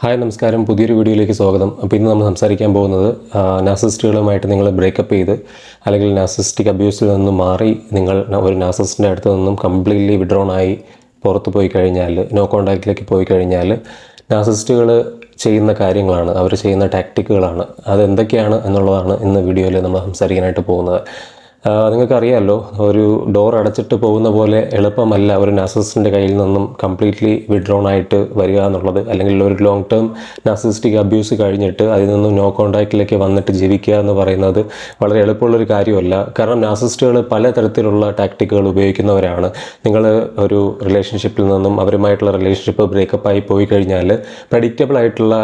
Hi നമസ്കാരം, പുതിയൊരു വീഡിയോയിലേക്ക് സ്വാഗതം. അപ്പോൾ ഇന്ന് നമ്മൾ സംസാരിക്കാൻ പോകുന്നത് നാർസിസ്റ്റുകളുമായിട്ട് നിങ്ങൾ ബ്രേക്കപ്പ് ചെയ്ത് അല്ലെങ്കിൽ നാർസിസ്റ്റിക് അബ്യൂസിൽ നിന്ന് മാറി നിങ്ങൾ ഒരു നാർസിസ്റ്റിൻ്റെ അടുത്ത് നിന്നും കംപ്ലീറ്റ്ലി വിഡ്രോൺ ആയി പുറത്ത് പോയി കഴിഞ്ഞാൽ, നോ കോൺടാക്റ്റിലേക്ക് പോയി കഴിഞ്ഞാൽ നാർസിസ്റ്റുകൾ ചെയ്യുന്ന കാര്യങ്ങളാണ്, അവർ ചെയ്യുന്ന ടാക്ടിക്കുകളാണ്. അതെന്തൊക്കെയാണ് എന്നുള്ളതാണ് ഇന്ന് വീഡിയോയിൽ നമ്മൾ സംസാരിക്കാനായിട്ട് പോകുന്നത്. നിങ്ങൾക്കറിയാമല്ലോ, ഒരു ഡോർ അടച്ചിട്ട് പോകുന്ന പോലെ എളുപ്പമല്ല ഒരു നാർസിസ്റ്റിൻ്റെ കയ്യിൽ നിന്നും കംപ്ലീറ്റ്ലി വിഡ്രോൺ ആയിട്ട് വരിക എന്നുള്ളത്. അല്ലെങ്കിൽ ഒരു ലോങ് ടേം നാർസിസ്റ്റിക് അബ്യൂസ് കഴിഞ്ഞിട്ട് അതിൽ നിന്നും നോ കോൺടാക്റ്റിലേക്ക് വന്നിട്ട് ജീവിക്കുക എന്ന് പറയുന്നത് വളരെ എളുപ്പമുള്ളൊരു കാര്യമല്ല. കാരണം നാർസിസ്റ്റുകൾ പലതരത്തിലുള്ള ടാക്ടിക്കുകൾ ഉപയോഗിക്കുന്നവരാണ്. നിങ്ങൾ ഒരു റിലേഷൻഷിപ്പിൽ നിന്നും അവരുമായിട്ടുള്ള റിലേഷൻഷിപ്പ് ബ്രേക്കപ്പായി പോയി കഴിഞ്ഞാൽ പ്രഡിക്റ്റബിൾ ആയിട്ടുള്ള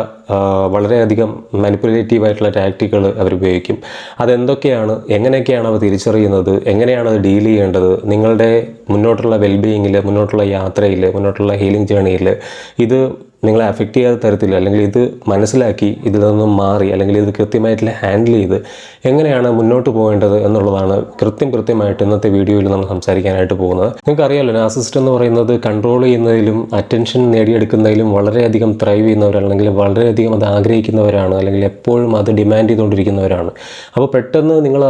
വളരെയധികം മാനിപ്പുലേറ്റീവ് ആയിട്ടുള്ള ടാക്ടിക്കുകൾ അവർ ഉപയോഗിക്കും. അതെന്തൊക്കെയാണ്, എങ്ങനെയൊക്കെയാണ് അവർ തിരിച്ചറിയുന്നത്, എങ്ങനെയാണ് അത് ഡീൽ ചെയ്യേണ്ടത്, നിങ്ങളുടെ മുന്നോട്ടുള്ള വെൽബീയിങ്ങിൽ, മുന്നോട്ടുള്ള യാത്രയിൽ, മുന്നോട്ടുള്ള ഹീലിംഗ് ജേണിയിൽ ഇത് നിങ്ങളെ അഫക്റ്റ് ചെയ്യാത്ത തരത്തിൽ, അല്ലെങ്കിൽ ഇത് മനസ്സിലാക്കി ഇതിൽ നിന്നും മാറി, അല്ലെങ്കിൽ ഇത് കൃത്യമായിട്ട് ഹാൻഡിൽ ചെയ്ത് എങ്ങനെയാണ് മുന്നോട്ട് പോകേണ്ടത് എന്നുള്ളതാണ് കൃത്യമായിട്ട് ഇന്നത്തെ വീഡിയോയിൽ നമ്മൾ സംസാരിക്കാനായിട്ട് പോകുന്നത്. നിങ്ങൾക്കറിയാമല്ലോ, നാർസിസിസ്റ്റ് എന്ന് പറയുന്നത് കൺട്രോൾ ചെയ്യുന്നതിലും അറ്റൻഷൻ നേടിയെടുക്കുന്നതിലും വളരെയധികം ത്രൈവ് ചെയ്യുന്നവരാണ്, അല്ലെങ്കിൽ വളരെയധികം അത് ആഗ്രഹിക്കുന്നവരാണ്, അല്ലെങ്കിൽ എപ്പോഴും അത് ഡിമാൻഡ് ചെയ്തുകൊണ്ടിരിക്കുന്നവരാണ്. അപ്പോൾ പെട്ടെന്ന് നിങ്ങൾ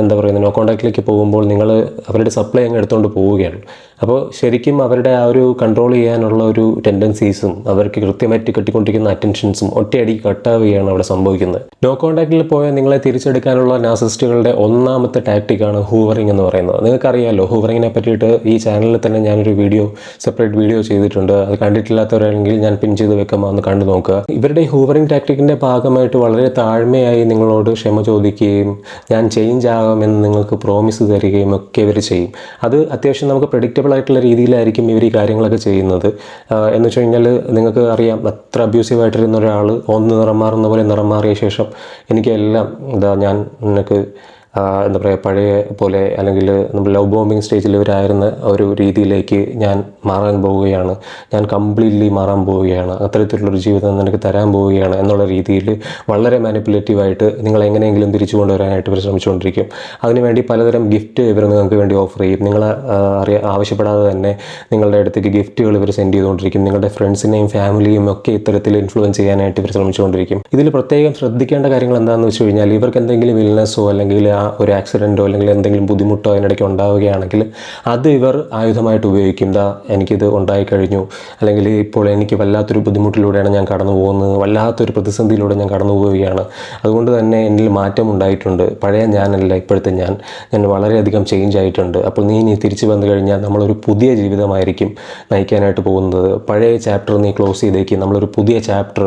എന്താ പറയുന്നത്, നോ കോൺടാക്റ്റിലേക്ക് പോകുമ്പോൾ നിങ്ങൾ അവരുടെ സപ്ലൈ അങ്ങ് എടുത്തുകൊണ്ട് പോവുകയാണ്. അപ്പോൾ ശരിക്കും അവരുടെ ആ ഒരു കൺട്രോൾ ചെയ്യാനുള്ള ഒരു ടെൻഡൻസീസും അവർക്ക് കൃത്യമായിട്ട് കിട്ടിക്കൊണ്ടിരിക്കുന്ന അറ്റൻഷൻസും ഒറ്റയടിക്ക് കട്ടാവുകയാണ് അവിടെ സംഭവിക്കുന്നത്. നോ കോൺടാക്റ്റിൽ പോയാൽ നിങ്ങളെ തിരിച്ചെടുക്കാനുള്ള നാർസിസ്റ്റുകളുടെ ഒന്നാമത്തെ ടാക്ടിക്കാണ് ഹൂവറിംഗ് എന്ന് പറയുന്നത്. നിങ്ങൾക്കറിയാമല്ലോ, ഹൂവറിങ്ങിനെ പറ്റിയിട്ട് ഈ ചാനലിൽ തന്നെ ഞാനൊരു സെപ്പറേറ്റ് വീഡിയോ ചെയ്തിട്ടുണ്ട്. അത് കണ്ടിട്ടില്ലാത്തവരാണെങ്കിൽ ഞാൻ പിൻ ചെയ്ത് വെക്കുമ്പോൾ ഒന്ന് കണ്ടു നോക്കുക. ഇവരുടെ ഹൂവറിംഗ് ടാക്ടിക്കിൻ്റെ ഭാഗമായിട്ട് വളരെ താഴ്മയായി നിങ്ങളോട് ക്ഷമ ചോദിക്കുകയും ഞാൻ ചേഞ്ച് ആകാമെന്ന് നിങ്ങൾക്ക് പ്രോമിസ് തരികയും ഒക്കെ ഇവർ ചെയ്യും. അത് അത്യാവശ്യം നമുക്ക് പ്രഡിക്റ്റബിൾ ആയിട്ടുള്ള രീതിയിലായിരിക്കും ഇവർ ഈ കാര്യങ്ങളൊക്കെ ചെയ്യുന്നത്. എന്ന് വെച്ച് കഴിഞ്ഞാൽ നിങ്ങൾക്ക് അറിയാം, അത്ര അബ്യൂസീവായിട്ടിരുന്ന ഒരാൾ ഒന്ന് നിറം മാറുന്ന പോലെ നിറം മാറിയ ശേഷം എനിക്കെല്ലാം ഞാൻ നിനക്ക് എന്താ പറയുക, പഴയ പോലെ, അല്ലെങ്കിൽ നമ്മൾ ലവ് ബോംബിങ് സ്റ്റേജിൽ ഇവരായിരുന്ന ഒരു രീതിയിലേക്ക് ഞാൻ മാറാൻ പോവുകയാണ്, ഞാൻ കംപ്ലീറ്റ്ലി മാറാൻ പോവുകയാണ്, അത്തരത്തിലുള്ളൊരു ജീവിതം നിനക്ക് തരാൻ പോവുകയാണ് എന്നുള്ള രീതിയിൽ വളരെ മാനിപ്പുലേറ്റീവായിട്ട് നിങ്ങൾ എങ്ങനെയെങ്കിലും തിരിച്ചു കൊണ്ടുവരാനായിട്ട് ഇവർ ശ്രമിച്ചുകൊണ്ടിരിക്കും. അതിനുവേണ്ടി പലതരം ഗിഫ്റ്റ് ഇവർ നിങ്ങൾക്ക് വേണ്ടി ഓഫർ ചെയ്യും. നിങ്ങൾ ആവശ്യപ്പെടാതെ തന്നെ നിങ്ങളുടെ അടുത്തേക്ക് ഗിഫ്റ്റുകൾ ഇവർ സെൻഡ് ചെയ്തുകൊണ്ടിരിക്കും. നിങ്ങളുടെ ഫ്രണ്ട്സിനെയും ഫാമിലിയും ഒക്കെ ഇത്തരത്തിൽ ഇൻഫ്ലുവൻസ് ചെയ്യാനായിട്ട് ഇവർ ശ്രമിച്ചുകൊണ്ടിരിക്കും. ഇതിൽ പ്രത്യേകം ശ്രദ്ധിക്കേണ്ട കാര്യങ്ങൾ എന്താണെന്ന് വെച്ച് കഴിഞ്ഞാൽ, ഇവർക്ക് എന്തെങ്കിലും ഇൽനെസ്സോ അല്ലെങ്കിൽ ഒരു ആക്സിഡൻറ്റോ അല്ലെങ്കിൽ എന്തെങ്കിലും ബുദ്ധിമുട്ടോ അതിനിടയ്ക്ക് ഉണ്ടാവുകയാണെങ്കിൽ അത് ഇവർ ആയുധമായിട്ട് ഉപയോഗിക്കും. എനിക്കിത് ഉണ്ടായിക്കഴിഞ്ഞു, അല്ലെങ്കിൽ ഇപ്പോൾ എനിക്ക് വല്ലാത്തൊരു ബുദ്ധിമുട്ടിലൂടെയാണ് ഞാൻ കടന്നു പോകുന്നത്, വല്ലാത്തൊരു പ്രതിസന്ധിയിലൂടെ ഞാൻ കടന്നു പോവുകയാണ്, അതുകൊണ്ട് തന്നെ എന്നിൽ മാറ്റം ഉണ്ടായിട്ടുണ്ട്, പഴയ ഞാനല്ല ഇപ്പോഴത്തെ ഞാൻ വളരെയധികം ചേഞ്ച് ആയിട്ടുണ്ട്. അപ്പോൾ നീ തിരിച്ചു വന്നു കഴിഞ്ഞാൽ നമ്മളൊരു പുതിയ ജീവിതമായിരിക്കും നയിക്കാനായിട്ട് പോകുന്നത്. പഴയ ചാപ്റ്റർ നീ ക്ലോസ് ചെയ്തേക്ക്, നമ്മളൊരു പുതിയ ചാപ്റ്റർ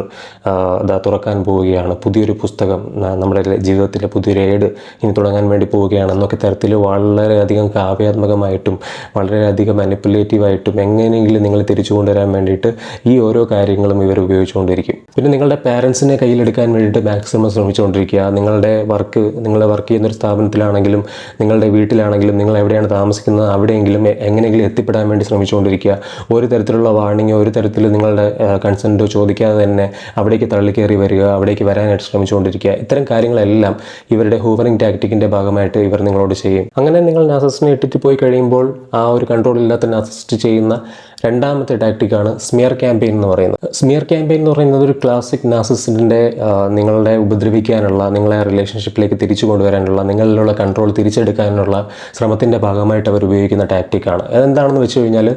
തുറക്കാൻ പോവുകയാണ്, പുതിയൊരു പുസ്തകം, നമ്മുടെ ജീവിതത്തിലെ പുതിയൊരു ഏട് ഇനി തുടങ്ങാൻ വേണ്ടി പോവുകയാണ് എന്നൊക്കെ തരത്തിൽ വളരെയധികം കാവ്യാത്മകമായിട്ടും വളരെയധികം മാനിപ്പുലേറ്റീവായിട്ടും എങ്ങനെയെങ്കിലും നിങ്ങൾ തിരിച്ചു കൊണ്ടുവരാൻ വേണ്ടിയിട്ട് ഈ ഓരോ കാര്യങ്ങളും ഇവർ ഉപയോഗിച്ചുകൊണ്ടിരിക്കും. പിന്നെ നിങ്ങളുടെ പാരൻസിനെ കയ്യിലെടുക്കാൻ വേണ്ടിയിട്ട് മാക്സിമം ശ്രമിച്ചുകൊണ്ടിരിക്കുക. നിങ്ങൾ വർക്ക് ചെയ്യുന്നൊരു സ്ഥാപനത്തിലാണെങ്കിലും നിങ്ങളുടെ വീട്ടിലാണെങ്കിലും നിങ്ങൾ എവിടെയാണ് താമസിക്കുന്നത് അവിടെയെങ്കിലും എങ്ങനെയെങ്കിലും എത്തിപ്പെടാൻ വേണ്ടി ശ്രമിച്ചുകൊണ്ടിരിക്കുക. ഒരു തരത്തിലുള്ള വാർണിങ്ങോ ഒരു തരത്തിൽ നിങ്ങളുടെ കൺസെൻറ്റോ ചോദിക്കാതെ തന്നെ അവിടേക്ക് തള്ളിക്കയറി വരിക, അവിടേക്ക് വരാനായിട്ട് ശ്രമിച്ചുകൊണ്ടിരിക്കുക. ഇത്തരം കാര്യങ്ങളെല്ലാം ഇവരുടെ ഹൂവറിംഗ് ടാക്ടിക്കിൻ്റെ ഭാഗമായിട്ട് ഇവർ നിങ്ങളോട് ചെയ്യും. അങ്ങനെ നിങ്ങൾ നാർസിസ്റ്റിനെ ഇട്ടിട്ട് പോയി കഴിയുമ്പോൾ ആ ഒരു കൺട്രോൾ ഇല്ലാത്ത നാർസിസ്റ്റ് ചെയ്യുന്ന രണ്ടാമത്തെ ടാക്ടിക്കാണ് സ്മിയർ ക്യാമ്പയിൻ എന്ന് പറയുന്നത്. സ്മിയർ ക്യാമ്പയിൻ എന്ന് പറയുന്നത് ഒരു ക്ലാസിക് നാർസിസ്റ്റിൻ്റെ നിങ്ങളെ ഉപദ്രവിക്കാനുള്ള, നിങ്ങളെ റിലേഷൻഷിപ്പിലേക്ക് തിരിച്ചു കൊണ്ടുവരാനുള്ള, നിങ്ങളിലുള്ള കൺട്രോൾ തിരിച്ചെടുക്കാനുള്ള ശ്രമത്തിൻ്റെ ഭാഗമായിട്ട് അവർ ഉപയോഗിക്കുന്ന ടാക്ടിക്കാണ്. അതെന്താണെന്ന് വെച്ച് കഴിഞ്ഞാൽ,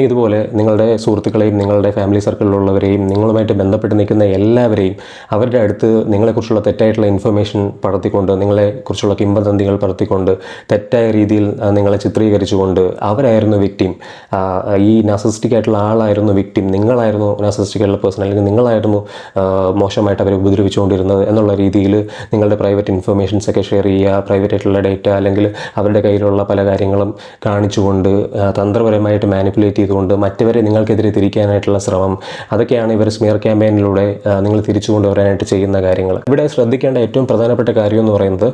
ഇതുപോലെ നിങ്ങളുടെ സുഹൃത്തുക്കളെയും നിങ്ങളുടെ ഫാമിലി സർക്കിളിലുള്ളവരെയും നിങ്ങളുമായിട്ട് ബന്ധപ്പെട്ട് നിൽക്കുന്ന എല്ലാവരെയും അവരുടെ അടുത്ത് നിങ്ങളെക്കുറിച്ചുള്ള തെറ്റായിട്ടുള്ള ഇൻഫർമേഷൻ പടർത്തിക്കൊണ്ട്, നിങ്ങളെക്കുറിച്ചുള്ള കിംവദന്തികൾ പടർത്തിക്കൊണ്ട്, തെറ്റായ രീതിയിൽ നിങ്ങളെ ചിത്രീകരിച്ചുകൊണ്ട് അവരായിരുന്നു വിക്ടിം, ഈ നാർസിസ്റ്റിക് ആയിട്ടുള്ള ആളായിരുന്നു വിക്ടിം, നിങ്ങളായിരുന്നു നാർസിസ്റ്റിക് ആയിട്ടുള്ള പേഴ്സൺ, അല്ലെങ്കിൽ നിങ്ങളായിരുന്നു മോശമായിട്ട് അവരെ ഉപദ്രവിച്ചുകൊണ്ടിരുന്നത് എന്നുള്ള രീതിയിൽ നിങ്ങളുടെ പ്രൈവറ്റ് ഇൻഫർമേഷൻസ് ഒക്കെ ഷെയർ ചെയ്യുക, പ്രൈവറ്റ് ആയിട്ടുള്ള ഡേറ്റ അല്ലെങ്കിൽ അവരുടെ കയ്യിലുള്ള പല കാര്യങ്ങളും കാണിച്ചുകൊണ്ട് തന്ത്രപരമായിട്ട് മാനിപ്പുലേറ്റ് ചെയ്തുകൊണ്ട് മറ്റവരെ നിങ്ങൾക്കെതിരെ തിരിക്കാനായിട്ടുള്ള ശ്രമം, അതൊക്കെയാണ് ഇവർ സ്മിയർ ക്യാമ്പയിനിലൂടെ നിങ്ങൾ തിരിച്ചു കൊണ്ടുവരാനായിട്ട് ചെയ്യുന്ന കാര്യങ്ങൾ. ഇവിടെ ശ്രദ്ധിക്കേണ്ട ഏറ്റവും പ്രധാനപ്പെട്ട കാര്യം എന്ന് പറയുന്നത്,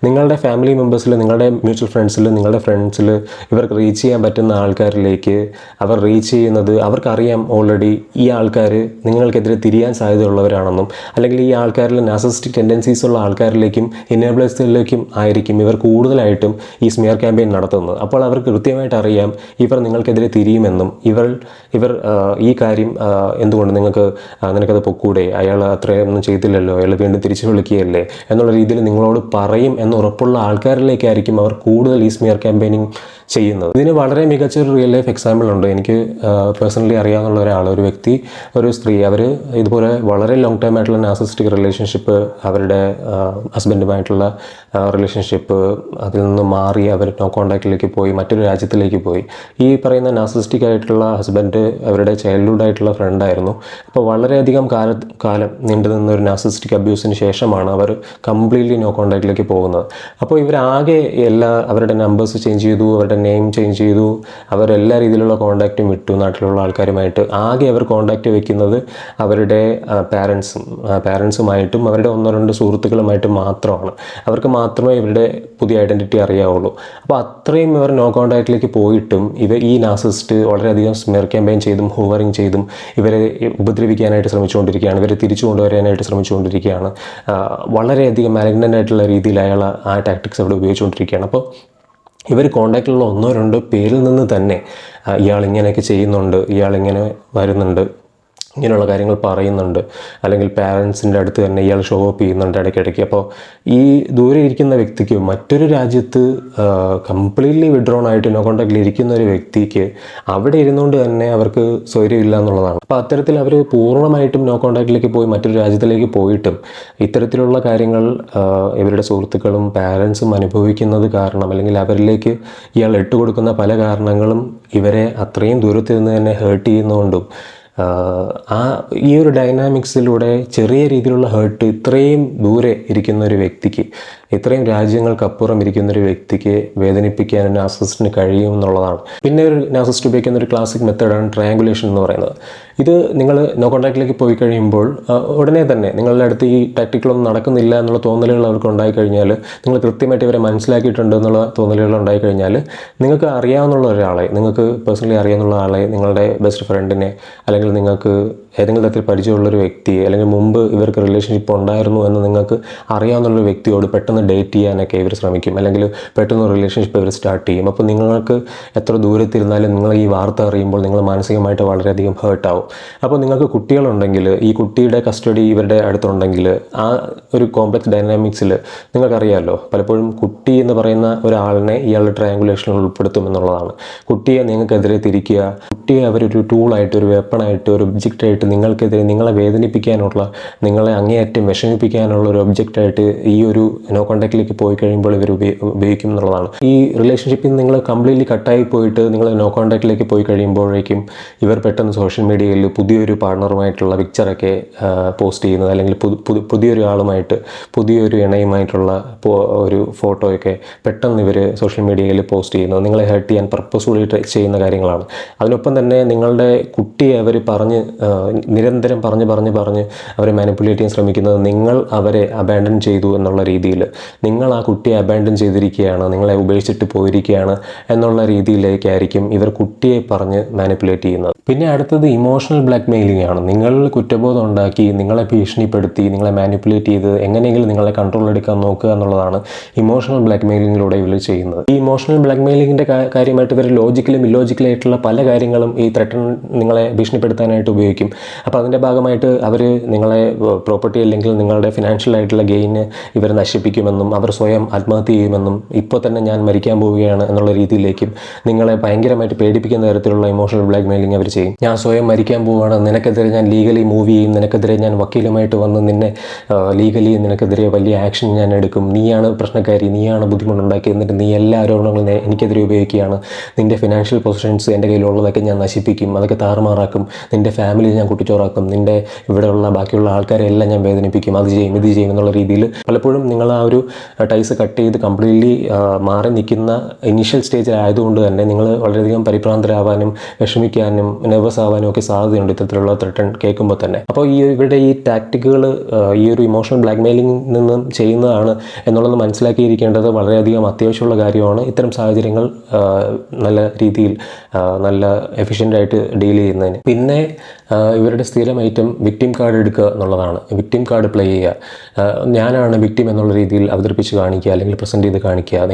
നിങ്ങളുടെ ഫാമിലി മെമ്പേഴ്സിൽ, നിങ്ങളുടെ മ്യൂച്വൽ ഫ്രണ്ട്സിൽ, നിങ്ങളുടെ ഫ്രണ്ട്സിൽ ഇവർക്ക് റീച്ച് ചെയ്യാൻ പറ്റുന്ന ആൾക്കാരിലേക്ക് അവർ റീച്ച് ചെയ്യുന്നത് അവർക്കറിയാം. ഓൾറെഡി ഈ ആൾക്കാർ നിങ്ങൾക്കെതിരെ തിരിയാൻ സാധ്യതയുള്ളവരാണെന്നും അല്ലെങ്കിൽ ഈ ആൾക്കാരിൽ നാർസിസിസ്റ്റിക് ടെൻഡൻസീസ് ഉള്ള ആൾക്കാരിലേക്കും ഇന്നേബിളേഴ്സിലേക്കും ആയിരിക്കും ഇവർ കൂടുതലായിട്ടും ഈ സ്മിയർ ക്യാമ്പയിൻ നടത്തുന്നത്. അപ്പോൾ അവർക്ക് കൃത്യമായിട്ട് അറിയാം ഇവർ നിങ്ങൾക്കെതിരെ തിരിയുമെന്നും ഇവർ ഈ കാര്യം എന്തുകൊണ്ട് നിനക്കത് പൊക്കൂടെ, അയാൾ അത്രയൊന്നും ചെയ്തില്ലല്ലോ, അയാൾ വീണ്ടും തിരിച്ചു വിളിക്കുകയല്ലേ എന്നുള്ള രീതിയിൽ നിങ്ങളോട് പറയും എന്നുറപ്പുള്ള ആൾക്കാരിലേക്കായിരിക്കും അവർ കൂടുതൽ ഈ സ്മിയർ ക്യാമ്പയിനിങ് ചെയ്യുന്നത്. ഇതിന് വളരെ മികച്ചൊരു റിയൽ ലൈഫ് എക്സാമ്പിൾ ഉണ്ട്. എനിക്ക് പേഴ്സണലി അറിയാവുന്ന ഒരു വ്യക്തി, ഒരു സ്ത്രീ, അവർ ഇതുപോലെ വളരെ ലോങ് ടൈം ആയിട്ടുള്ള നാർസിസിസ്റ്റിക് റിലേഷൻഷിപ്പ്, അവരുടെ ഹസ്ബൻഡുമായിട്ടുള്ള റിലേഷൻഷിപ്പ്, അതിൽ നിന്ന് മാറി അവർ നോ കോണ്ടാക്റ്റിലേക്ക് പോയി, മറ്റൊരു രാജ്യത്തിലേക്ക് പോയി. ഈ പറയുന്ന നാർസിസിസ്റ്റിക് ആയിട്ടുള്ള ഹസ്ബൻഡ് അവരുടെ ചൈൽഡ്ഹുഡ് ആയിട്ടുള്ള ഫ്രണ്ടായിരുന്നു. അപ്പോൾ വളരെയധികം കാലം നീണ്ടു നിന്ന ഒരു നാർസിസിസ്റ്റിക് അബ്യൂസിന് ശേഷമാണ് അവർ കംപ്ലീറ്റ്ലി നോ കോണ്ടാക്റ്റിലേക്ക് പോകുന്നത്. അപ്പോൾ ഇവരാകെ അവരുടെ നമ്പേഴ്സ് ചേഞ്ച് ചെയ്തു, അവരുടെ നെയിം ചേഞ്ച് ചെയ്തു, അവരെല്ലാ രീതിയിലുള്ള കോണ്ടാക്റ്റും വിട്ടു. നാട്ടിലുള്ള ആൾക്കാരുമായിട്ട് ആകെ അവർ കോണ്ടാക്റ്റ് വെക്കുന്നത് അവരുടെ പാരൻസുമായിട്ടും അവരുടെ 1-2 സുഹൃത്തുക്കളുമായിട്ടും മാത്രമാണ്. അവർക്ക് മാത്രമേ ഇവരുടെ പുതിയ ഐഡൻറ്റിറ്റി അറിയാവുള്ളൂ. അപ്പോൾ അത്രയും ഇവർ നോ കോണ്ടാക്റ്റിലേക്ക് പോയിട്ടും ഈ നാർസിസിസ്റ്റ് വളരെയധികം സ്മിയർ ക്യാമ്പയിൻ ചെയ്തും ഹൂവറിങ് ചെയ്തും ഇവരെ ഉപദ്രവിക്കാനായിട്ട് ശ്രമിച്ചുകൊണ്ടിരിക്കുകയാണ്, ഇവരെ തിരിച്ചു കൊണ്ടുവരാനായിട്ട് ശ്രമിച്ചുകൊണ്ടിരിക്കുകയാണ്. വളരെയധികം മാലിഗ്നൻ്റ് ആയിട്ടുള്ള രീതിയിൽ അയാൾ ആ ടാക്ടിക്സ് അവിടെ ഉപയോഗിച്ചുകൊണ്ടിരിക്കുകയാണ്. അപ്പോൾ ഇവർ കോണ്ടാക്റ്റിലുള്ള 1-2 പേരിൽ നിന്ന് തന്നെ ഇയാൾ ഇങ്ങനെയൊക്കെ ചെയ്യുന്നുണ്ട്, ഇയാളിങ്ങനെ വരുന്നുണ്ട്, ഇങ്ങനെയുള്ള കാര്യങ്ങൾ പറയുന്നുണ്ട്, അല്ലെങ്കിൽ പാരൻസിൻ്റെ അടുത്ത് തന്നെ ഇയാൾ ഷോ അപ്പ് ചെയ്യുന്നുണ്ട് ഇടയ്ക്കിടയ്ക്ക്. അപ്പോൾ ഈ ദൂരെ ഇരിക്കുന്ന വ്യക്തിക്ക് മറ്റൊരു രാജ്യത്ത് കംപ്ലീറ്റ്ലി വിഡ്രോൺ ആയിട്ട് നോ കോണ്ടാക്റ്റിൽ ഇരിക്കുന്ന ഒരു വ്യക്തിക്ക് അവിടെ ഇരുന്നുകൊണ്ട് തന്നെ അവർക്ക് സ്വൈര്യമില്ല എന്നുള്ളതാണ്. അപ്പോൾ അത്തരത്തിൽ അവർ പൂർണ്ണമായിട്ടും നോ കോണ്ടാക്റ്റിലേക്ക് പോയി മറ്റൊരു രാജ്യത്തിലേക്ക് പോയിട്ടും ഇത്തരത്തിലുള്ള കാര്യങ്ങൾ ഇവരുടെ സുഹൃത്തുക്കളും പാരൻസും അനുഭവിക്കുന്നത് കാരണം, അല്ലെങ്കിൽ അവരിലേക്ക് ഇയാൾ ഇട്ടുകൊടുക്കുന്ന പല കാരണങ്ങളും ഇവരെ അത്രയും ദൂരത്തിൽ നിന്ന് തന്നെ ഹേർട്ട് ചെയ്യുന്നതുകൊണ്ടും ഈ ഒരു ഡൈനാമിക്സിലൂടെ ചെറിയ രീതിയിലുള്ള ഹേർട്ട് ഇത്രയും ദൂരെ ഇരിക്കുന്ന ഒരു വ്യക്തിക്ക്, ഇത്രയും രാജ്യങ്ങൾക്കപ്പുറം ഇരിക്കുന്ന ഒരു വ്യക്തിക്ക് വേദനിപ്പിക്കാൻ നാർസിസിസ്റ്റിന് കഴിയും എന്നുള്ളതാണ്. പിന്നെ ഒരു നാർസിസിസ്റ്റ് ഉപയോഗിക്കുന്ന ഒരു ക്ലാസിക് മെത്തേഡാണ് ട്രയാങ്കുലേഷൻ എന്ന് പറയുന്നത്. ഇത് നിങ്ങൾ നോ കോണ്ടാക്റ്റിലേക്ക് പോയി കഴിയുമ്പോൾ ഉടനെ തന്നെ നിങ്ങളുടെ അടുത്ത് ഈ ടാക്ടിക്കളൊന്നും നടക്കുന്നില്ല എന്നുള്ള തോന്നലുകൾ അവർക്ക് ഉണ്ടായിക്കഴിഞ്ഞാൽ, നിങ്ങൾ കൃത്യമായിട്ട് ഇവരെ മനസ്സിലാക്കിയിട്ടുണ്ട് എന്നുള്ള തോന്നലുകൾ ഉണ്ടായിക്കഴിഞ്ഞാൽ, നിങ്ങൾക്ക് അറിയാവുന്ന ഒരാളെ, നിങ്ങൾക്ക് പേഴ്സണലി അറിയാവുന്ന ആളെ, നിങ്ങളുടെ ബെസ്റ്റ് ഫ്രണ്ടിനെ, അല്ലെങ്കിൽ നിങ്ങൾക്ക് ഏതെങ്കിലും തരത്തിൽ പരിചയമുള്ളൊരു വ്യക്തിയെ, അല്ലെങ്കിൽ മുമ്പ് ഇവർക്ക് റിലേഷൻഷിപ്പ് ഉണ്ടായിരുന്നു എന്ന് നിങ്ങൾക്ക് അറിയാവുന്നൊരു വ്യക്തിയോട് പെട്ടെന്ന് ഡേറ്റ് ചെയ്യാനൊക്കെ ഇവർ ശ്രമിക്കും, അല്ലെങ്കിൽ പെട്ടെന്ന് റിലേഷൻഷിപ്പ് ഇവർ സ്റ്റാർട്ട് ചെയ്യും. അപ്പോൾ നിങ്ങൾക്ക് എത്ര ദൂരത്തിരുന്നാലും നിങ്ങൾ ഈ വാർത്ത അറിയുമ്പോൾ നിങ്ങൾ മാനസികമായിട്ട് വളരെയധികം ഹേർട്ടാവും. അപ്പോൾ നിങ്ങൾക്ക് കുട്ടികളുണ്ടെങ്കിൽ ഈ കുട്ടിയുടെ കസ്റ്റഡി ഇവരുടെ അടുത്തുണ്ടെങ്കിൽ ആ ഒരു കോംപ്ലക്സ് ഡൈനാമിക്സിൽ നിങ്ങൾക്കറിയാമല്ലോ, പലപ്പോഴും കുട്ടി എന്ന് പറയുന്ന ഒരാളിനെ ഇയാളുടെ ട്രയാങ്കുലേഷനിൽ ഉൾപ്പെടുത്തുമെന്നുള്ളതാണ്. കുട്ടിയെ നിങ്ങൾക്കെതിരെ തിരിക്കുക, കുട്ടിയെ അവരൊരു ടൂളായിട്ട്, ഒരു വെപ്പണായിട്ട്, ഒരു ഒബ്ജക്റ്റായിട്ട് നിങ്ങൾക്കെതിരെ, നിങ്ങളെ വേദനിപ്പിക്കാനുള്ള, നിങ്ങളെ അങ്ങേയറ്റം വിഷമിപ്പിക്കാനുള്ള ഒരു ഒബ്ജക്റ്റായിട്ട് ഈ ഒരു നോ കോണ്ടാക്റ്റിലേക്ക് പോയി കഴിയുമ്പോൾ ഇവർ ഉപയോഗിക്കും എന്നുള്ളതാണ്. ഈ റിലേഷൻഷിപ്പിൽ നിങ്ങൾ കംപ്ലീറ്റ്ലി കട്ടായി പോയിട്ട് നിങ്ങൾ നോ കോണ്ടാക്റ്റിലേക്ക് പോയി കഴിയുമ്പോഴേക്കും ഇവർ പെട്ടെന്ന് സോഷ്യൽ മീഡിയയിൽ പുതിയൊരു പാർട്ണറുമായിട്ടുള്ള പിക്ചറൊക്കെ പോസ്റ്റ് ചെയ്യുന്നത്, അല്ലെങ്കിൽ പുതിയൊരു ആളുമായിട്ട്, പുതിയൊരു ഇണയുമായിട്ടുള്ള ഒരു ഫോട്ടോയൊക്കെ പെട്ടെന്ന് ഇവർ സോഷ്യൽ മീഡിയയിൽ പോസ്റ്റ് ചെയ്യുന്നത് നിങ്ങളെ ഹേർട്ട് ചെയ്യാൻ പർപ്പസ്ഫുള്ളി ചെയ്യുന്ന കാര്യങ്ങളാണ്. അതിനൊപ്പം തന്നെ നിങ്ങളുടെ കുട്ടിയെ അവർ നിരന്തരം പറഞ്ഞ് അവരെ മാനിപ്പുലേറ്റ് ചെയ്യാൻ ശ്രമിക്കുന്നത് നിങ്ങൾ അവരെ അബാൻഡൻ ചെയ്തു എന്നുള്ള രീതിയിൽ, നിങ്ങൾ ആ കുട്ടിയെ അബാൻഡൻ ചെയ്തിരിക്കുകയാണ്, നിങ്ങളെ ഉപേക്ഷിച്ചിട്ട് പോയിരിക്കുകയാണ് എന്നുള്ള രീതിയിലേക്കായിരിക്കും ഇവർ കുട്ടിയെ പറഞ്ഞ് മാനിപ്പുലേറ്റ് ചെയ്യുന്നത്. പിന്നെ അടുത്തത് ഇമോഷണൽ ബ്ലാക്ക് മെയിലിംഗ് ആണ്. നിങ്ങൾ കുറ്റബോധം ഉണ്ടാക്കി, നിങ്ങളെ ഭീഷണിപ്പെടുത്തി, നിങ്ങളെ മാനിപ്പുലേറ്റ് ചെയ്ത് എങ്ങനെയെങ്കിലും നിങ്ങളെ കൺട്രോൾ എടുക്കാൻ നോക്കുക എന്നുള്ളതാണ് ഇമോഷണൽ ബ്ലാക്ക് മെയിലിങ്ങിലൂടെ ഇവർ ചെയ്യുന്നത്. ഈ ഇമോഷണൽ ബ്ലാക്ക് മെയിലിങ്ങിൻ്റെ കാര്യമായിട്ട് ഇവർ ലോജിക്കലും ഇല്ലോജിക്കലായിട്ടുള്ള പല കാര്യങ്ങളും ഈ നിങ്ങളെ ഭീഷണിപ്പെടുത്താനായിട്ട് ഉപയോഗിക്കും. അപ്പോൾ അതിൻ്റെ ഭാഗമായിട്ട് അവർ നിങ്ങളെ പ്രോപ്പർട്ടി അല്ലെങ്കിൽ നിങ്ങളുടെ ഫിനാൻഷ്യൽ ആയിട്ടുള്ള ഗെയിന് ഇവർ നശിപ്പിക്കുമെന്നും അവർ സ്വയം ആത്മഹത്യ ചെയ്യുമെന്നും ഇപ്പോൾ തന്നെ ഞാൻ മരിക്കാൻ പോവുകയാണ് എന്നുള്ള രീതിയിലേക്കും നിങ്ങളെ ഭയങ്കരമായിട്ട് പേടിപ്പിക്കുന്ന തരത്തിലുള്ള ഇമോഷണൽ ബ്ലാക്ക് മെയിലിംഗ് അവർ ചെയ്യും. ഞാൻ സ്വയം മരിക്കാൻ പോവുകയാണ്, നിനക്കെതിരെ ഞാൻ ലീഗലി മൂവ് ചെയ്യും, നിനക്കെതിരെ ഞാൻ വക്കീലുമായിട്ട് വന്ന് ലീഗലി നിനക്കെതിരെ വലിയ ആക്ഷൻ ഞാൻ എടുക്കും, നീയാണ് പ്രശ്നക്കാരി, നീയാണ് ബുദ്ധിമുട്ടുണ്ടാക്കി, എന്നിട്ട് നീ എല്ലാ ആരോപണങ്ങളും എനിക്കെതിരെ ഉപയോഗിക്കുകയാണ്, നിൻ്റെ ഫിനാൻഷ്യൽ പൊസിഷൻസ് എൻ്റെ കയ്യിലുള്ളതൊക്കെ ഞാൻ നശിപ്പിക്കും, അതൊക്കെ താറുമാറാക്കും, നിൻ്റെ ഫാമിലി ഞാൻ കുട്ടിച്ചോറാക്കും, നിൻ്റെ ഇവിടെയുള്ള ബാക്കിയുള്ള ആൾക്കാരെ എല്ലാം ഞാൻ വേദനിപ്പിക്കും, അത് ചെയ്യും ഇത് ചെയ്യും എന്നുള്ള രീതിയിൽ പലപ്പോഴും നിങ്ങൾ ആ ഒരു ടൈസ് കട്ട് ചെയ്ത് കംപ്ലീറ്റ്ലി മാറി നിൽക്കുന്ന ഇനീഷ്യൽ സ്റ്റേജിലായതുകൊണ്ട് തന്നെ നിങ്ങൾ വളരെയധികം പരിഭ്രാന്തരാവാനും വിഷമിക്കാനും നെർവസ് ആവാനും ഒക്കെ സാധ്യതയുണ്ട് ഇത്തരത്തിലുള്ള ത്രെട്ടൺ കേൾക്കുമ്പോൾ തന്നെ. അപ്പോൾ ഇവരുടെ ഈ ടാക്ടിക്കുകൾ ഈ ഒരു ഇമോഷണൽ ബ്ലാക്ക് മെയിലിംഗിൽ നിന്നും ചെയ്യുന്നതാണ് എന്നുള്ളത് മനസ്സിലാക്കിയിരിക്കേണ്ടത് വളരെയധികം അത്യാവശ്യമുള്ള കാര്യമാണ്. ഇത്തരം സാഹചര്യങ്ങൾ നല്ല രീതിയിൽ നല്ല എഫിഷ്യൻ്റായിട്ട് ഡീൽ ചെയ്യുന്നതിന്. പിന്നെ ഇവരുടെ സ്ഥിരം ഐറ്റം വിക്ടിം കാർഡ് എടുക്കുക എന്നുള്ളതാണ്. വിക്ടിം കാർഡ് പ്ലേ ചെയ്യുക, ഞാനാണ് വിക്ടിം എന്നുള്ള രീതിയിൽ അവതരിപ്പിച്ച് കാണിക്കുക, അല്ലെങ്കിൽ പ്രസൻറ്റ് ചെയ്ത് കാണിക്കുക.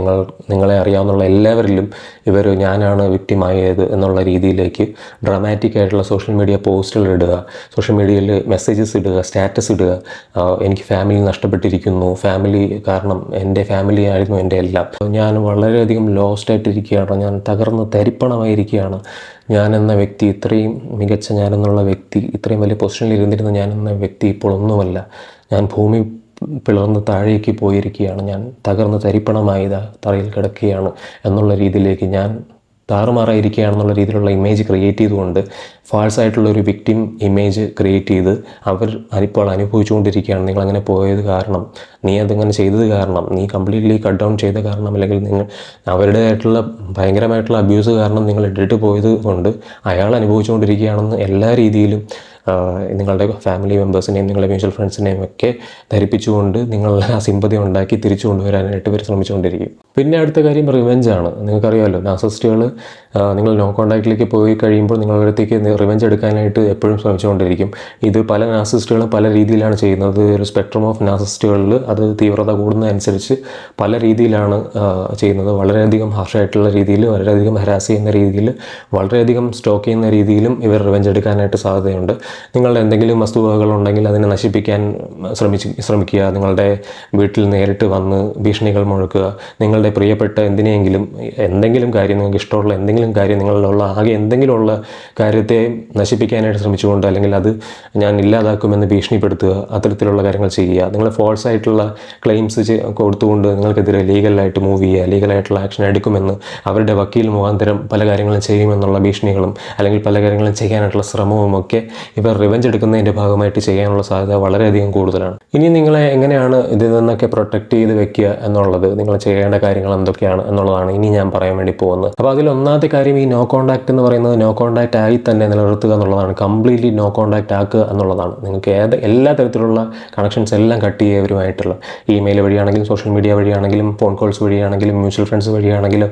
നിങ്ങളെ അറിയാവുന്ന എല്ലാവരിലും ഇവർ ഞാനാണ് വിക്ടിം ആയത് എന്നുള്ള രീതിയിലേക്ക് ഡ്രാമാറ്റിക് ആയിട്ടുള്ള സോഷ്യൽ മീഡിയ പോസ്റ്റുകൾ ഇടുക, സോഷ്യൽ മീഡിയയിൽ മെസ്സേജസ് ഇടുക, സ്റ്റാറ്റസ് ഇടുക. എനിക്ക് ഫാമിലി നഷ്ടപ്പെട്ടിരിക്കുന്നു, ഫാമിലി കാരണം എൻ്റെ ഫാമിലി ആയിരുന്നു എൻ്റെ എല്ലാം, ഞാൻ വളരെയധികം ലോസ്റ്റ് ആയിട്ടിരിക്കുകയാണ്, ഞാൻ തകർന്ന് തരിപ്പണമായിരിക്കുകയാണ്, ഞാനെന്ന വ്യക്തി, ഇത്രയും മികച്ച ഞാനെന്നുള്ള വ്യക്തി, ഇത്രയും വലിയ പൊസിഷനിൽ ഇരുന്നിരുന്ന ഞാനെന്ന വ്യക്തി ഇപ്പോൾ ഒന്നുമല്ല, ഞാൻ ഭൂമി പിളർന്ന് താഴേക്ക് പോയിരിക്കുകയാണ്, ഞാൻ തകർന്ന് തരിപ്പണമായി തറയിൽ കിടക്കുകയാണ് എന്നുള്ള രീതിയിലേക്ക് ഞാൻ താറുമാറായിരിക്കുകയാണെന്നുള്ള രീതിയിലുള്ള ഇമേജ് ക്രിയേറ്റ് ചെയ്തുകൊണ്ട് ഫാൾസ് ആയിട്ടുള്ളൊരു വിക്ടിം ഇമേജ് ക്രിയേറ്റ് ചെയ്ത് അവർ ഇപ്പോൾ അനുഭവിച്ചുകൊണ്ടിരിക്കുകയാണ്. നിങ്ങളങ്ങനെ പോയത് കാരണം, നീ അതങ്ങനെ ചെയ്തത് കാരണം, നീ കംപ്ലീറ്റ്ലി കട്ട് ഡൗൺ ചെയ്ത കാരണം, അല്ലെങ്കിൽ നിങ്ങൾ അവരുടേതായിട്ടുള്ള ഭയങ്കരമായിട്ടുള്ള അബ്യൂസ് കാരണം നിങ്ങൾ ഇട്ടിട്ട് പോയത് കൊണ്ട് അയാൾ അനുഭവിച്ചുകൊണ്ടിരിക്കുകയാണെന്ന് എല്ലാ രീതിയിലും നിങ്ങളുടെ ഫാമിലി മെമ്പേഴ്സിനെയും നിങ്ങളുടെ മ്യൂച്വൽ ഫ്രണ്ട്സിനെയും ഒക്കെ ധരിപ്പിച്ചുകൊണ്ട് നിങ്ങളുടെ ആ സിമ്പതി ഉണ്ടാക്കി തിരിച്ചു കൊണ്ടുവരാനായിട്ട് ഇവർ ശ്രമിച്ചുകൊണ്ടിരിക്കും. പിന്നെ അടുത്ത കാര്യം റിവെഞ്ചാണ്. നിങ്ങൾക്കറിയാമല്ലോ, നാർസിസ്റ്റുകൾ നിങ്ങൾ നോ കോൺടാക്റ്റിലേക്ക് പോയി കഴിയുമ്പോൾ നിങ്ങളുടെ അടുത്തേക്ക് റിവെഞ്ച് എടുക്കാനായിട്ട് എപ്പോഴും ശ്രമിച്ചുകൊണ്ടിരിക്കും. ഇത് പല നാർസിസ്റ്റുകളും പല രീതിയിലാണ് ചെയ്യുന്നത്. ഒരു സ്പെക്ട്രം ഓഫ് നാർസിസ്റ്റുകളിൽ അത് തീവ്രത കൂടുന്നതനുസരിച്ച് പല രീതിയിലാണ് ചെയ്യുന്നത്. വളരെയധികം ഹാർഷായിട്ടുള്ള രീതിയിൽ, വളരെയധികം ഹരാസ് ചെയ്യുന്ന രീതിയിൽ, വളരെയധികം സ്റ്റോക്ക് ചെയ്യുന്ന രീതിയിലും ഇവർ റിവെഞ്ച് എടുക്കാനായിട്ട് സാധ്യതയുണ്ട്. നിങ്ങളുടെ എന്തെങ്കിലും വസ്തുവകകളുണ്ടെങ്കിൽ അതിനെ നശിപ്പിക്കാൻ ശ്രമിക്കുക, നിങ്ങളുടെ വീട്ടിൽ നേരിട്ട് വന്ന് ഭീഷണികൾ മുഴക്കുക, നിങ്ങളുടെ പ്രിയപ്പെട്ട എന്തെങ്കിലും കാര്യം, നിങ്ങൾക്ക് ഇഷ്ടമുള്ള എന്തെങ്കിലും കാര്യം, നിങ്ങളിലുള്ള ആകെ എന്തെങ്കിലുമുള്ള കാര്യത്തെ നശിപ്പിക്കാനായിട്ട് ശ്രമിച്ചുകൊണ്ട്, അല്ലെങ്കിൽ അത് ഞാൻ ഇല്ലാതാക്കുമെന്ന് ഭീഷണിപ്പെടുത്തുക, അത്തരത്തിലുള്ള കാര്യങ്ങൾ ചെയ്യുക. നിങ്ങൾ ഫോൾസ് ആയിട്ടുള്ള ക്ലെയിംസ് കൊടുത്തുകൊണ്ട് നിങ്ങൾക്കെതിരെ ലീഗലായിട്ട് മൂവ് ചെയ്യുക, ലീഗലായിട്ടുള്ള ആക്ഷൻ എടുക്കുമെന്ന് അവരുടെ വക്കീൽ മുഖാന്തരം പല കാര്യങ്ങളും ചെയ്യുമെന്നുള്ള ഭീഷണികളും അല്ലെങ്കിൽ പല കാര്യങ്ങളും ചെയ്യാനായിട്ടുള്ള ശ്രമവും ഒക്കെ ഇവർ റിവെഞ്ച് എടുക്കുന്നതിൻ്റെ ഭാഗമായിട്ട് ചെയ്യാനുള്ള സാധ്യത വളരെയധികം കൂടുതലാണ്. ഇനി നിങ്ങളെ എങ്ങനെയാണ് ഇതിൽ നിന്നൊക്കെ പ്രൊട്ടക്റ്റ് ചെയ്ത് വെക്കുക എന്നുള്ളത്, നിങ്ങൾ ചെയ്യേണ്ട കാര്യങ്ങൾ എന്തൊക്കെയാണ് എന്നുള്ളതാണ് ഇനി ഞാൻ പറയാൻ വേണ്ടി പോകുന്നത്. അപ്പോൾ അതിൽ ഒന്നാമത്തെ കാര്യം, ഈ നോ കോൺടാക്റ്റ് എന്ന് പറയുന്നത് നോ കോൺടാക്റ്റ് ആയി തന്നെ നിലനിർത്തുക എന്നുള്ളതാണ്. കംപ്ലീറ്റ്ലി നോ കോൺടാക്റ്റ് ആക്കുക എന്നുള്ളതാണ്. നിങ്ങൾക്ക് എല്ലാ തരത്തിലുള്ള കണക്ഷൻസ് എല്ലാം കട്ട് ചെയ്യുന്നവരുമായിട്ടുള്ള ഇമെയിൽ വഴിയാണെങ്കിലും സോഷ്യൽ മീഡിയ വഴിയാണെങ്കിലും ഫോൺ കോൾസ് വഴിയാണെങ്കിലും മ്യൂച്വൽ ഫ്രണ്ട്സ് വഴിയാണെങ്കിലും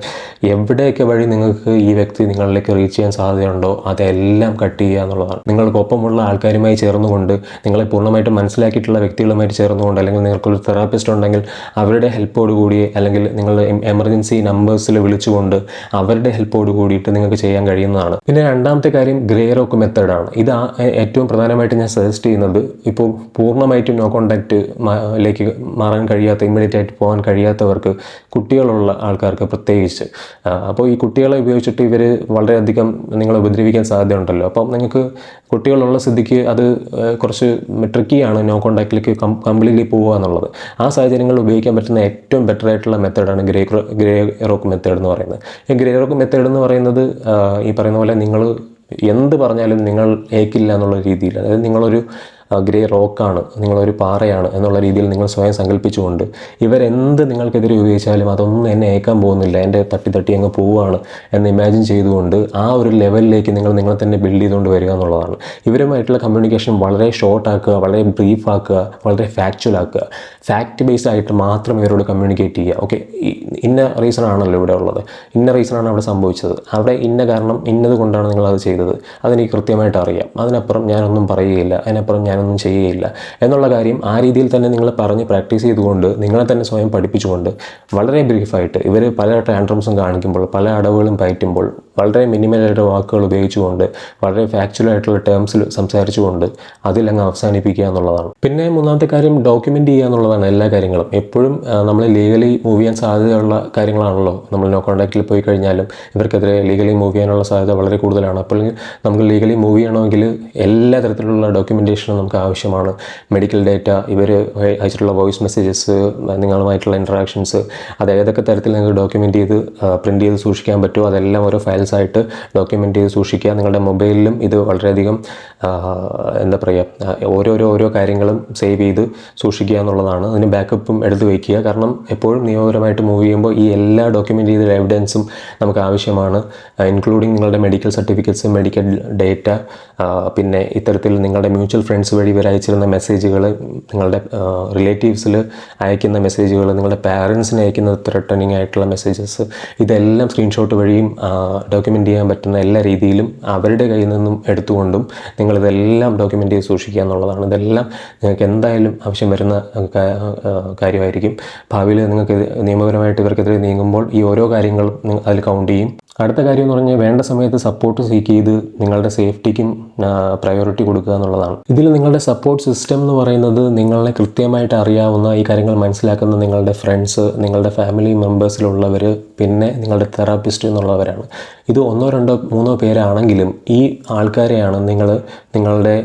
എവിടെയൊക്കെ വഴി നിങ്ങൾക്ക് ഈ വ്യക്തി നിങ്ങളിലേക്ക് റീച്ച് ചെയ്യാൻ സാധ്യതയുണ്ടോ അതെല്ലാം കട്ട് ചെയ്യുക എന്നുള്ളതാണ്. നിങ്ങൾക്കൊപ്പമുള്ള ആൾക്കാരുമായി ചേർന്നുകൊണ്ട്, നിങ്ങളെ പൂർണ്ണമായിട്ടും മനസ്സിലാക്കിയിട്ടുള്ള വ്യക്തികളുമായിട്ട് ചേർന്നുകൊണ്ട്, അല്ലെങ്കിൽ നിങ്ങൾക്കൊരു തെറാപ്പിസ്റ്റ് ഉണ്ടെങ്കിൽ അവരുടെ ഹെൽപ്പോട് കൂടി, അല്ലെങ്കിൽ നിങ്ങൾ എമർജൻസി നമ്പേഴ്സിൽ വിളിച്ചുകൊണ്ട് അവരുടെ ഹെൽപ്പോട് കൂടിയിട്ട് നിങ്ങൾക്ക് ചെയ്യാൻ കഴിയുന്നതാണ്. പിന്നെ രണ്ടാമത്തെ കാര്യം ഗ്രേ റോക്ക് മെത്തേഡാണ്. ഇത് ഏറ്റവും പ്രധാനമായിട്ട് ഞാൻ സജസ്റ്റ് ചെയ്യുന്നത്, ഇപ്പോൾ പൂർണ്ണമായിട്ടും നോ കോൺടാക്റ്റിലേക്ക് മാറാൻ കഴിയാത്ത, ഇമ്മീഡിയറ്റ് ആയിട്ട് പോകാൻ കഴിയാത്തവർക്ക്, കുട്ടികളുള്ള ആൾക്കാർക്ക് പ്രത്യേകിച്ച്. അപ്പോൾ ഈ കുട്ടികളെ ഉപയോഗിച്ചിട്ട് ഇവർ വളരെയധികം നിങ്ങളെ ഉപദ്രവിക്കാൻ സാധ്യതയുണ്ടല്ലോ. അപ്പം നിങ്ങൾക്ക് കുട്ടികളുള്ള സ്ഥിതിക്ക് അത് കുറച്ച് ട്രിക്കിയാണ് നോ കോൺടാക്റ്റിലേക്ക് കംപ്ലീറ്റ്ലി പോകുക എന്നുള്ളത്. ആ സാഹചര്യങ്ങളിൽ ഉപയോഗിക്കാൻ പറ്റുന്ന ഏറ്റവും ബെറ്റർ ആയിട്ടുള്ള മെത്തേഡാണ് ഗ്രേ റോക്ക് മെത്തേഡ് എന്ന് പറയുന്നത്. ഈ ഗ്രേ റോക്ക് മെത്തേഡ് എന്ന് പറയുന്നത് ഈ പറയുന്ന പോലെ നിങ്ങൾ എന്ത് പറഞ്ഞാലും നിങ്ങൾ ഏക്കില്ല എന്നുള്ള രീതിയിൽ, അതായത് നിങ്ങളൊരു ഗ്രേ റോക്കാണ്, നിങ്ങളൊരു പാറയാണ് എന്നുള്ള രീതിയിൽ നിങ്ങൾ സ്വയം സങ്കല്പിച്ചുകൊണ്ട് ഇവരെന്ത് നിങ്ങൾക്കെതിരെ ഉപയോഗിച്ചാലും അതൊന്നും എന്നെ ഏക്കാൻ പോകുന്നില്ല, എൻ്റെ തട്ടി അങ്ങ് പോവുകയാണ് എന്ന് ഇമാജിൻ ചെയ്തുകൊണ്ട് ആ ഒരു ലെവലിലേക്ക് നിങ്ങളെ തന്നെ ബിൽഡ് ചെയ്തുകൊണ്ട് വരിക എന്നുള്ളതാണ്. ഇവരുമായിട്ടുള്ള കമ്മ്യൂണിക്കേഷൻ വളരെ ഷോർട്ട് ആക്കുക, വളരെ ബ്രീഫ് ആക്കുക, വളരെ ഫാക്ച്വൽ ആക്കുക. ഫാക്റ്റ് ബേസ്ഡ് ആയിട്ട് മാത്രം ഇവരോട് കമ്മ്യൂണിക്കേറ്റ് ചെയ്യുക. ഓക്കെ, ഇന്ന റീസൺ ആണല്ലോ ഇവിടെ ഉള്ളത്, ഇന്ന റീസണാണ് അവിടെ സംഭവിച്ചത്, അവിടെ ഇന്ന കാരണം ഇന്നത് കൊണ്ടാണ് നിങ്ങളത് ചെയ്തത്, അതെനിക്ക് കൃത്യമായിട്ട് അറിയാം, അതിനപ്പുറം ഞാനൊന്നും പറയുകയില്ല, അതിനപ്പുറം ഞാനൊന്നും ചെയ്യുകയില്ല എന്നുള്ള കാര്യം ആ രീതിയിൽ തന്നെ നിങ്ങൾ പറഞ്ഞ് പ്രാക്ടീസ് ചെയ്തുകൊണ്ട്, നിങ്ങളെ തന്നെ സ്വയം പഠിപ്പിച്ചുകൊണ്ട്, വളരെ ബ്രീഫായിട്ട് ഇവർ പല ടാൻട്രംസും കാണിക്കുമ്പോൾ, പല അടവുകളും പയറ്റുമ്പോൾ വളരെ മിനിമലായിട്ട് വാക്കുകൾ ഉപയോഗിച്ചുകൊണ്ട്, വളരെ ഫാക്ച്വലായിട്ടുള്ള ടേംസിൽ സംസാരിച്ചുകൊണ്ട് അതിലങ്ങ് അവസാനിപ്പിക്കുക എന്നുള്ളതാണ്. പിന്നെ മൂന്നാമത്തെ കാര്യം ഡോക്യുമെൻ്റ് ചെയ്യുക എന്നുള്ളതാണ്. എല്ലാ കാര്യങ്ങളും എപ്പോഴും നമ്മൾ ലീഗലി മൂവ് ചെയ്യാൻ സാധ്യതയുള്ള കാര്യങ്ങളാണല്ലോ. നമ്മൾ നോ കോൺടാക്റ്റിൽ പോയി കഴിഞ്ഞാലും ഇവർക്കെതിരെ ലീഗലി മൂവ് ചെയ്യാനുള്ള സാധ്യത വളരെ കൂടുതലാണ്. അപ്പോൾ നമുക്ക് ലീഗലി മൂവ് ചെയ്യണമെങ്കിൽ എല്ലാ തരത്തിലുള്ള ഡോക്യുമെൻറ്റേഷനും നമുക്ക് ആവശ്യമാണ്. മെഡിക്കൽ ഡേറ്റ, ഇവർ അയച്ചിട്ടുള്ള വോയിസ് മെസ്സേജസ്, നിങ്ങളുമായിട്ടുള്ള ഇൻട്രാക്ഷൻസ്, അത് ഏതൊക്കെ തരത്തിൽ നിങ്ങൾക്ക് ഡോക്യുമെൻ്റ് ചെയ്ത് പ്രിൻറ്റ് ചെയ്ത് സൂക്ഷിക്കാൻ പറ്റുമോ അതെല്ലാം ഓരോ ഫയൽസായിട്ട് ഡോക്യുമെൻ്റ് ചെയ്ത് സൂക്ഷിക്കുക. നിങ്ങളുടെ മൊബൈലിലും ഇത് വളരെയധികം എന്താ പറയുക, ഓരോ കാര്യങ്ങളും സേവ് ചെയ്ത് സൂക്ഷിക്കുക എന്നുള്ളതാണ്. അതിന് ബാക്കപ്പും എടുത്ത് വയ്ക്കുക. കാരണം എപ്പോഴും നിയമപരമായിട്ട് മൂവ് ചെയ്യുമ്പോൾ ഈ എല്ലാ ഡോക്യുമെൻ്റ് ചെയ്ത എവിഡൻസും നമുക്ക് ആവശ്യമാണ്. ഇൻക്ലൂഡിങ് നിങ്ങളുടെ മെഡിക്കൽ സർട്ടിഫിക്കറ്റ്സ്, മെഡിക്കൽ ഡേറ്റ, പിന്നെ ഇത്തരത്തിൽ നിങ്ങളുടെ മ്യൂച്വൽ ഫ്രണ്ട്സ് വഴി ഇവർ അയച്ചിരുന്ന മെസ്സേജുകൾ, നിങ്ങളുടെ റിലേറ്റീവ്സിൽ അയക്കുന്ന മെസ്സേജുകൾ, നിങ്ങളുടെ പാരൻസിന് അയക്കുന്ന ത്രെട്ടനിങ് ആയിട്ടുള്ള മെസ്സേജസ്, ഇതെല്ലാം സ്ക്രീൻഷോട്ട് വഴിയും ഡോക്യുമെൻ്റ് ചെയ്യാൻ പറ്റുന്ന എല്ലാ രീതിയിലും അവരുടെ കയ്യിൽ നിന്നും എടുത്തുകൊണ്ടും നിങ്ങളിതെല്ലാം ഡോക്യുമെൻ്റ് ചെയ്ത് സൂക്ഷിക്കുക എന്നുള്ളതാണ്. ഇതെല്ലാം നിങ്ങൾക്ക് എന്തായാലും ആവശ്യം വരുന്ന കാര്യമായിരിക്കും. ഭാവിയിൽ നിങ്ങൾക്ക് നിയമപരമായിട്ട് ഇവർക്കെതിരെ നീങ്ങുമ്പോൾ ഈ ഓരോ കാര്യങ്ങളും അതിൽ കൗണ്ട് ചെയ്യും. അടുത്ത കാര്യം എന്ന് പറഞ്ഞാൽ വേണ്ട സമയത്ത് സപ്പോർട്ട് സീക്ക് ചെയ്ത് നിങ്ങളുടെ സേഫ്റ്റിക്കും പ്രയോറിറ്റി കൊടുക്കുക എന്നുള്ളതാണ്. ഇതിൽ നിങ്ങളുടെ സപ്പോർട്ട് സിസ്റ്റം എന്ന് പറയുന്നത് നിങ്ങളെ കൃത്യമായിട്ട് അറിയാവുന്ന ഈ കാര്യങ്ങൾ മനസ്സിലാക്കുന്ന നിങ്ങളുടെ ഫ്രണ്ട്സ്, നിങ്ങളുടെ ഫാമിലി മെമ്പേഴ്സിലുള്ളവർ, പിന്നെ നിങ്ങളുടെ തെറാപ്പിസ്റ്റ് എന്നുള്ളവരാണ്. ഇത് 1, 2, 3 പേരാണെങ്കിലും ഈ ആൾക്കാരെയാണ് നിങ്ങളുടെ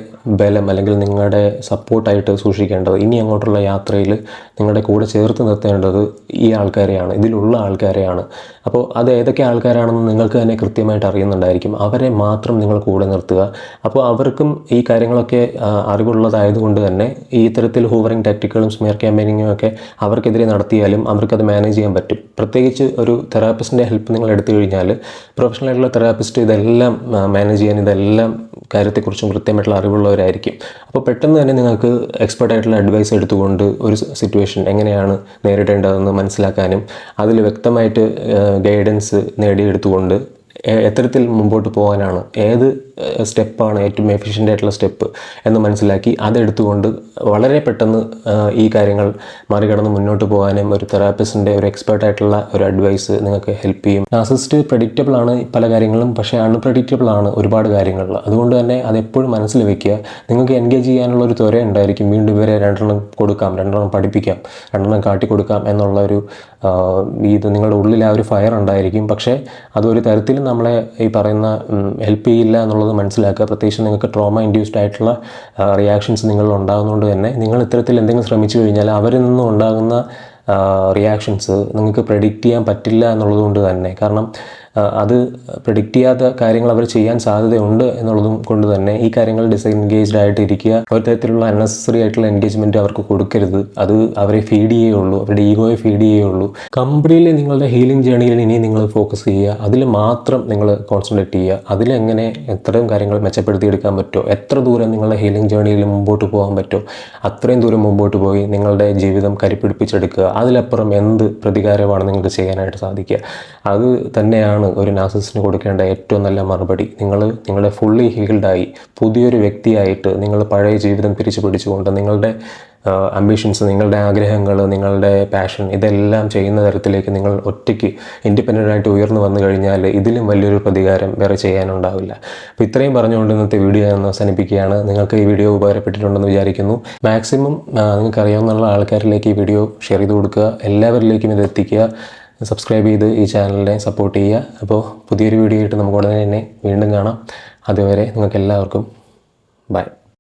ബലം അല്ലെങ്കിൽ നിങ്ങളുടെ സപ്പോർട്ടായിട്ട് സൂക്ഷിക്കേണ്ടത്. ഇനി അങ്ങോട്ടുള്ള യാത്രയിൽ നിങ്ങളുടെ കൂടെ ചേർത്ത് നിർത്തേണ്ടത് ഈ ആൾക്കാരെയാണ്, ഇതിലുള്ള ആൾക്കാരെയാണ്. അപ്പോൾ അത് ഏതൊക്കെ ആൾക്കാരാണെന്ന് നിങ്ങൾക്ക് തന്നെ കൃത്യമായിട്ട് അറിയുന്നുണ്ടായിരിക്കും. അവരെ മാത്രം നിങ്ങൾ കൂടെ നിർത്തുക. അപ്പോൾ അവർക്കും ഈ കാര്യങ്ങളൊക്കെ അറിവുള്ളതായതുകൊണ്ട് തന്നെ ഈ ഇത്തരത്തിൽ ഹൂവറിങ് ടാക്ടിക്കുകളും സ്മിയർ ക്യാമ്പയിനിങ്ങും ഒക്കെ അവർക്കെതിരെ നടത്തിയാലും അവർക്കത് മാനേജ് ചെയ്യാൻ പറ്റും. പ്രത്യേകിച്ച് ഒരു തെറാപ്പിസ്റ്റിൻ്റെ ഹെൽപ്പ് നിങ്ങൾ എടുത്തു കഴിഞ്ഞാൽ പ്രൊഫഷണൽ ആയിട്ടുള്ള തെറാപ്പിസ്റ്റ് ഇതെല്ലാം മാനേജ് ചെയ്യാൻ, ഇതെല്ലാം കാര്യത്തെക്കുറിച്ചും കൃത്യമായിട്ടുള്ള അറിവുള്ളവരായിരിക്കും. അപ്പോൾ പെട്ടെന്ന് തന്നെ നിങ്ങൾക്ക് എക്സ്പെർട്ടായിട്ടുള്ള അഡ്വൈസ് എടുത്തുകൊണ്ട് ഒരു സിറ്റുവേഷൻ എങ്ങനെയാണ് നേരിടേണ്ടതെന്ന് മനസ്സിലാക്കാനും അതിൽ വ്യക്തമായിട്ട് ഗൈഡൻസ് നേടിയെടുത്തുകൊണ്ട് എത്തരത്തിൽ മുമ്പോട്ട് പോകാനാണ്, ഏത് സ്റ്റെപ്പാണ് ഏറ്റവും എഫിഷ്യൻ്റ് ആയിട്ടുള്ള സ്റ്റെപ്പ് എന്ന് മനസ്സിലാക്കി അതെടുത്തുകൊണ്ട് വളരെ പെട്ടെന്ന് ഈ കാര്യങ്ങൾ മറികടന്ന് മുന്നോട്ട് പോകാനും ഒരു തെറാപ്പിസ്റ്റിൻ്റെ ഒരു എക്സ്പെർട്ടായിട്ടുള്ള ഒരു അഡ്വൈസ് നിങ്ങൾക്ക് ഹെൽപ്പ് ചെയ്യും. നാർസിസിസ്റ്റ് പ്രഡിക്റ്റബിൾ ആണ് പല കാര്യങ്ങളും, പക്ഷേ അൺപ്രഡിക്റ്റബിൾ ആണ് ഒരുപാട് കാര്യങ്ങളിൽ. അതുകൊണ്ട് തന്നെ അതെപ്പോഴും മനസ്സിൽ വെക്കുക. നിങ്ങൾക്ക് എൻഗേജ് ചെയ്യാനുള്ള ഒരു ത്വര ഉണ്ടായിരിക്കും. വീണ്ടും ഇവരെ 2 കൊടുക്കാം, 2 പഠിപ്പിക്കാം, 2 കാട്ടിക്കൊടുക്കാം എന്നുള്ള ഒരു ഇത് നിങ്ങളുടെ ഉള്ളിൽ ആ ഒരു ഫയർ ഉണ്ടായിരിക്കും. പക്ഷേ അതൊരു തരത്തിലും നമ്മളെ ഈ പറയുന്ന ഹെൽപ്പ് ചെയ്യില്ല എന്നുള്ളത് മനസ്സിലാക്കുക. പ്രത്യേകിച്ച് നിങ്ങൾക്ക് ട്രോമ ഇൻഡ്യൂസ്ഡ് ആയിട്ടുള്ള റിയാക്ഷൻസ് നിങ്ങളിൽ ഉണ്ടാകുന്നതുകൊണ്ട് തന്നെ നിങ്ങൾ ഇത്തരത്തിൽ എന്തെങ്കിലും ശ്രമിച്ചു കഴിഞ്ഞാൽ അവരിൽ നിന്നും ഉണ്ടാകുന്ന റിയാക്ഷൻസ് നിങ്ങൾക്ക് പ്രെഡിക്റ്റ് ചെയ്യാൻ പറ്റില്ല എന്നുള്ളതുകൊണ്ട് തന്നെ, കാരണം അത് പ്രെഡിക്റ്റ് ചെയ്യാത്ത കാര്യങ്ങൾ അവർ ചെയ്യാൻ സാധ്യതയുണ്ട് എന്നുള്ളതും കൊണ്ട് തന്നെ ഈ കാര്യങ്ങൾ ഡിസെൻഗേജ്ഡ് ആയിട്ട് ഇരിക്കുക. ഒരു തരത്തിലുള്ള അൺനെസസറി ആയിട്ടുള്ള എൻഗേജ്മെൻറ്റ് അവർക്ക് കൊടുക്കരുത്. അത് അവരെ ഫീഡ് ചെയ്യുകയുള്ളൂ, അവരുടെ ഈഗോയെ ഫീഡ് ചെയ്യുകയുള്ളൂ. കംപ്ലീറ്റ്ലി നിങ്ങളുടെ ഹീലിംഗ് ജേണിയിൽ ഇനി നിങ്ങൾ ഫോക്കസ് ചെയ്യുക, അതിൽ മാത്രം നിങ്ങൾ കോൺസെൻട്രേറ്റ് ചെയ്യുക. അതിലെങ്ങനെ എത്രയും കാര്യങ്ങൾ മെച്ചപ്പെടുത്തിയെടുക്കാൻ പറ്റുമോ, എത്ര ദൂരം നിങ്ങളുടെ ഹീലിംഗ് ജേണിയിൽ മുമ്പോട്ട് പോകാൻ പറ്റുമോ അത്രയും ദൂരം മുമ്പോട്ട് പോയി നിങ്ങളുടെ ജീവിതം കരിപ്പിടിപ്പിച്ചെടുക്കുക. അതിലപ്പുറം എന്ത് പ്രതികാരമാണ് നിങ്ങൾക്ക് ചെയ്യാനായിട്ട് സാധിക്കുക? അത് തന്നെയാണ് ഒരു നാർസിസിസ്റ്റിന് കൊടുക്കേണ്ട ഏറ്റവും നല്ല മറുപടി. നിങ്ങളെ ഫുള്ളി ഹീൽഡായി പുതിയൊരു വ്യക്തിയായിട്ട് നിങ്ങൾ പഴയ ജീവിതം തിരിച്ചു പിടിച്ചുകൊണ്ട് നിങ്ങളുടെ അംബിഷൻസ്, നിങ്ങളുടെ ആഗ്രഹങ്ങൾ, നിങ്ങളുടെ പാഷൻ ഇതെല്ലാം ചെയ്യുന്ന തരത്തിലേക്ക് നിങ്ങൾ ഒറ്റയ്ക്ക് ഇൻഡിപെൻഡൻ്റായിട്ട് ഉയർന്നു വന്നു കഴിഞ്ഞാൽ ഇതിലും വലിയൊരു പ്രതികാരം വേറെ ചെയ്യാനുണ്ടാവില്ല. അപ്പോൾ ഇത്രയും പറഞ്ഞുകൊണ്ട് ഇന്നത്തെ വീഡിയോ ഞാൻ അവസാനിപ്പിക്കുകയാണ്. നിങ്ങൾക്ക് ഈ വീഡിയോ ഉപകാരപ്പെട്ടിട്ടുണ്ടെന്ന് വിചാരിക്കുന്നു. മാക്സിമം നിങ്ങൾക്കറിയാവുന്ന ആൾക്കാരിലേക്ക് ഈ വീഡിയോ ഷെയർ ചെയ്ത് കൊടുക്കുക, എല്ലാവരിലേക്കും ഇത് എത്തിക്കുക. സബ്സ്ക്രൈബ് ചെയ്ത് ഈ ചാനലിനെ സപ്പോർട്ട് ചെയ്യുക. അപ്പോൾ പുതിയൊരു വീഡിയോ ആയിട്ട് നമുക്ക് ഉടനെ തന്നെ വീണ്ടും കാണാം. അതുവരെ നിങ്ങൾക്ക് എല്ലാവർക്കും ബൈ.